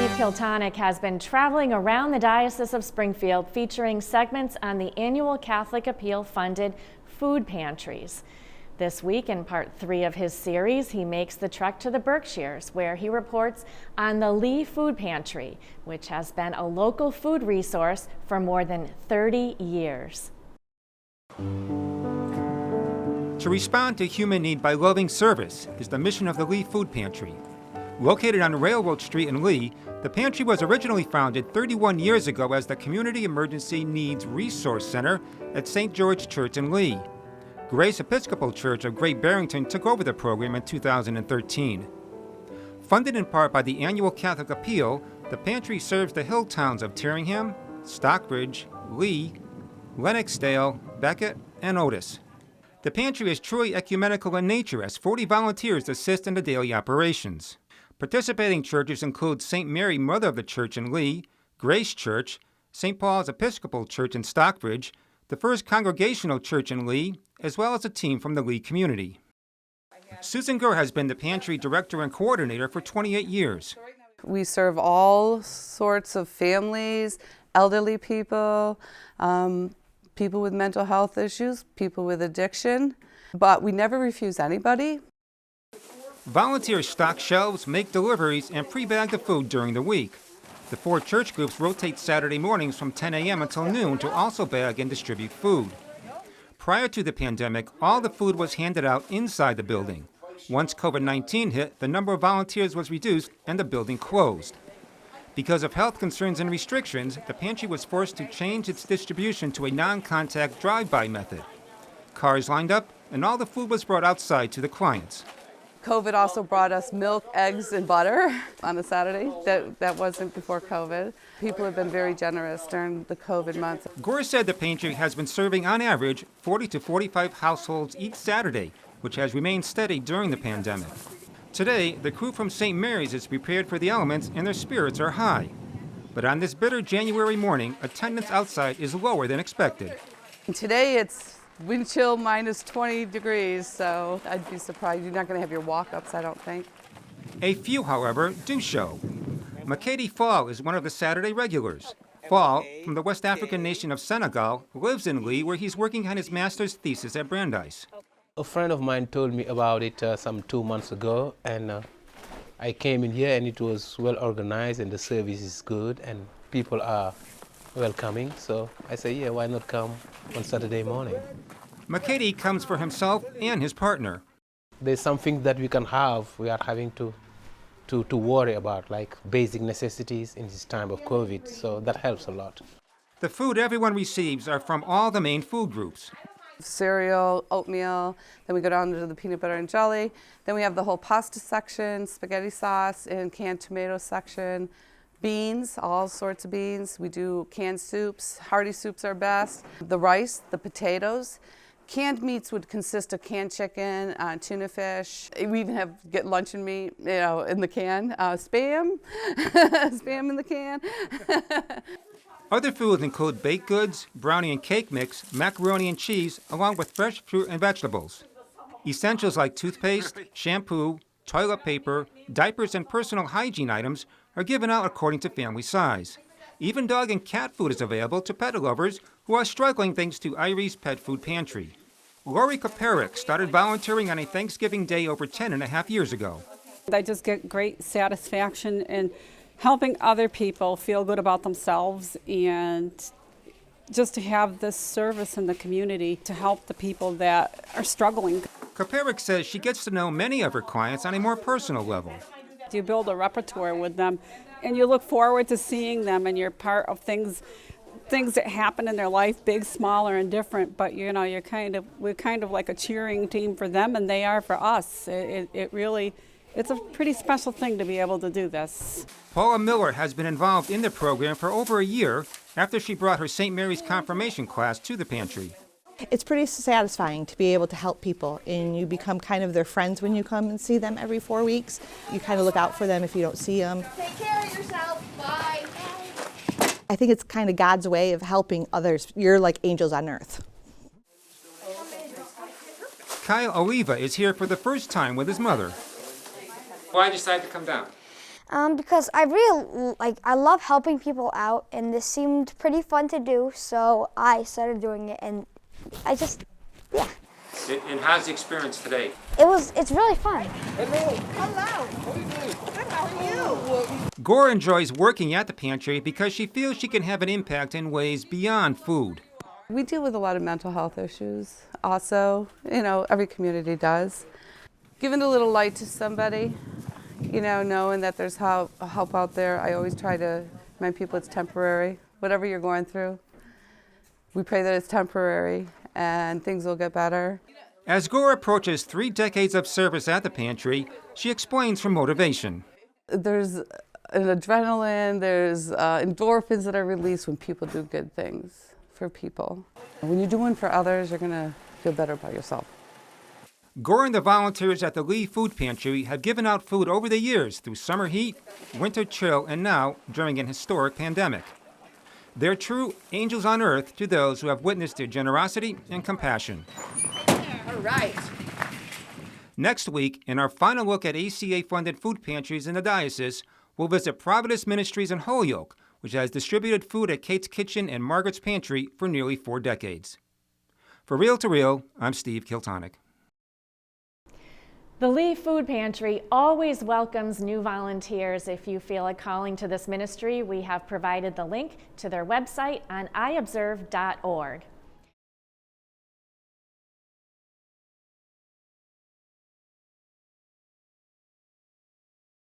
Steve Kiltonic has been traveling around the Diocese of Springfield featuring segments on the annual Catholic Appeal-funded food pantries. This week, in part 3 of his series, he makes the trek to the Berkshires, where he reports on the Lee Food Pantry, which has been a local food resource for more than 30 years. To respond to human need by loving service is the mission of the Lee Food Pantry. Located on Railroad Street in Lee, the pantry was originally founded 31 years ago as the Community Emergency Needs Resource Center at St. George Church in Lee. Grace Episcopal Church of Great Barrington took over the program in 2013. Funded in part by the annual Catholic Appeal, the pantry serves the hill towns of Tyringham, Stockbridge, Lee, Lennoxdale, Beckett, and Otis. The pantry is truly ecumenical in nature as 40 volunteers assist in the daily operations. Participating churches include St. Mary, Mother of the Church in Lee, Grace Church, St. Paul's Episcopal Church in Stockbridge, the First Congregational Church in Lee, as well as a team from the Lee community. Susan Gurr has been the pantry director and coordinator for 28 years. We serve all sorts of families, elderly people, people with mental health issues, people with addiction, but we never refuse anybody. Volunteers stock shelves, make deliveries, and pre-bag the food during the week. The 4 church groups rotate Saturday mornings from 10 a.m. until noon to also bag and distribute food. Prior to the pandemic, all the food was handed out inside the building. Once COVID-19 hit, the number of volunteers was reduced and the building closed. Because of health concerns and restrictions, the pantry was forced to change its distribution to a non-contact drive-by method. Cars lined up, and all the food was brought outside to the clients. COVID also brought us milk, eggs, and butter on a Saturday. That wasn't before COVID. People have been very generous during the COVID months. Gore said the pantry has been serving on average 40 to 45 households each Saturday, which has remained steady during the pandemic. Today, the crew from St. Mary's is prepared for the elements and their spirits are high. But on this bitter January morning, attendance outside is lower than expected. Today it's wind chill minus 20 degrees, so I'd be surprised. You're not going to have your walk-ups, I don't think. A few, however, do show. Makedi Fall is one of the Saturday regulars. Fall, from the West African nation of Senegal, lives in Lee where he's working on his master's thesis at Brandeis. A friend of mine told me about it some 2 months ago, and I came in here and it was well organized and the service is good and people are welcoming, so I say, yeah, why not come on Saturday morning? Makedi comes for himself and his partner. There's something that we can have, we are having to worry about, like basic necessities in this time of COVID, so that helps a lot. The food everyone receives are from all the main food groups. Cereal, oatmeal, then we go down to the peanut butter and jelly, then we have the whole pasta section, spaghetti sauce, and canned tomato section. Beans, all sorts of beans. We do canned soups. Hearty soups are best. The rice, the potatoes. Canned meats would consist of canned chicken, tuna fish. We even get luncheon meat, in the can. Spam, spam in the can. Other foods include baked goods, brownie and cake mix, macaroni and cheese, along with fresh fruit and vegetables. Essentials like toothpaste, shampoo, toilet paper, diapers, and personal hygiene items are given out according to family size. Even dog and cat food is available to pet lovers who are struggling thanks to Irie's Pet Food Pantry. Lori Kaperik started volunteering on a Thanksgiving Day over 10.5 years ago. I just get great satisfaction in helping other people feel good about themselves and just to have this service in the community to help the people that are struggling. Kaperik says she gets to know many of her clients on a more personal level. You build a repertoire with them and you look forward to seeing them, and you're part of things that happen in their life, big, small, or indifferent, but we're kind of like a cheering team for them and they are for us. It's a pretty special thing to be able to do this. Paula Miller has been involved in the program for over a year after she brought her St. Mary's confirmation class to the pantry. It's pretty satisfying to be able to help people, and you become kind of their friends when you come and see them every 4 weeks. You kind of look out for them if you don't see them. Take care of yourself. Bye. I think it's kind of God's way of helping others. You're like angels on earth. Kyle Oliva is here for the first time with his mother. Why did you decide to come down? Because I love helping people out, and this seemed pretty fun to do, so I started doing it, and yeah. And how's the experience today? It's really fun. Gore enjoys working at the pantry because she feels she can have an impact in ways beyond food. We deal with a lot of mental health issues also, every community does. Giving a little light to somebody, knowing that there's help out there. I always try to remind people it's temporary. Whatever you're going through, we pray that it's temporary and things will get better. As Gore approaches 3 decades of service at the pantry, she explains her motivation. There's an adrenaline, there's endorphins that are released when people do good things for people. When you're doing for others, you're going to feel better about yourself. Gore and the volunteers at the Lee Food Pantry have given out food over the years through summer heat, winter chill, and now during an historic pandemic. They're true angels on earth to those who have witnessed their generosity and compassion. All right. Next week, in our final look at ACA-funded food pantries in the diocese, we'll visit Providence Ministries in Holyoke, which has distributed food at Kate's Kitchen and Margaret's Pantry for nearly 4 decades. For Real to Real, I'm Steve Kiltonick. The Lee Food Pantry always welcomes new volunteers. If you feel a calling to this ministry, we have provided the link to their website on iobserve.org.